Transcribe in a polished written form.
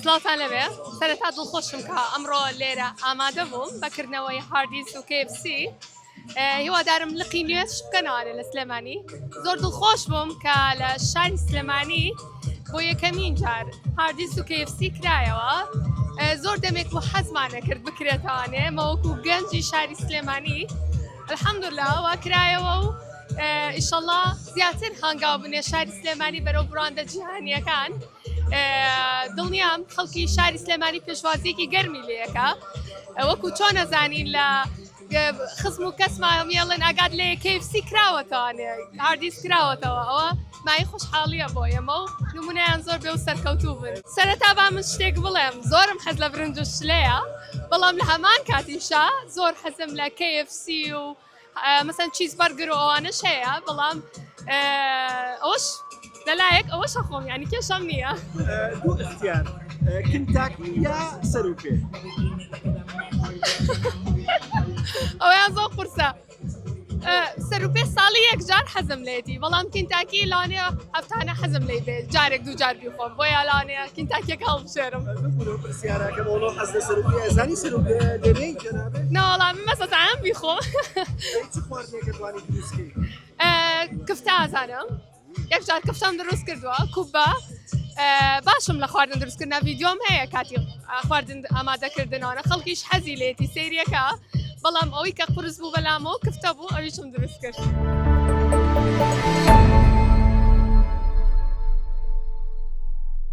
سڵاتان لەبێ سەرەتا دڵخۆشم کە ئەمڕۆ لێرە ئامادە بووم بەکردنەوەی هاردیس و KFC هیوادارم لقی نوێش بکەنەوە لە سلێمانی زۆر دڵخۆش بووم کە لە شاری سلێمانی بۆ یەکەمین جار هاردیس و KFC کرایەوە زۆر دەمێک بۆ حەزمانە کرد بکرێتەوانێ مەوەکو گەنجی شاری سلێمانی الحەمدولیلا وا کرایەوە و ئیشەڵڵا زیاتر هەنگاو بنێ شاری سلێمانی بەرەو بڕاندە جیهانیەکان دڵنیام خەڵکی شاری سلێمانی پێشوازیەکی گەرمی لێیەکە وەکو چۆن نەزانین لە خزم و کەسمان مێڵن ئاگات لێ KFC کراوەتەوانێ هاردیس کراوەتەوە ئەوە مای خۆشحاڵیە بۆ ئێمە و نمونەیان زۆر بێ و سەرکەوتوو بن سەرەتا با من شتێک بڵێم زۆرم حەز لە برنج و شلەیە بەڵام لە هەمان کاتیشا زۆر حەزم لە KFC و مثلا چیزبەرگر و ئەوانش هەیە بەڵام ئەوەش لەلایەک ئەوەش خۆم یعنی کێشەم نییە دوو اختیار کنتاکی یا سەرروپێ ئەویان زۆر قورسە سەرروپێ ساڵی یەکجار حەزم لێتی بەڵام کنتاکی لانێ هەفتانە حەزم لێ بێت جارێک دوو جار بیخۆم بۆیە لانەیە کنتاکیەکە هەڵبژێرم پرسیارەکە بۆ حەز لە سەرروپێ زانی سەرروپێ دەنێی جەنابێت ناوەڵام من مەسەتەیان بیخۆم چ خواردنێکە توانی دروستکەی کفتە ئازانم یەک جار کفتەم دروست کردووە کوبە باشم لە خواردن دروستکردنا ڤیدیۆم هەیە کاتی خواردن ئامادەکردنەوە خەڵکیش حەزی لێتی سەیریەکە بەڵام ئەوەی کە قورس بوو بەلامەوە کفتە بوو ئەویشم دروست کرد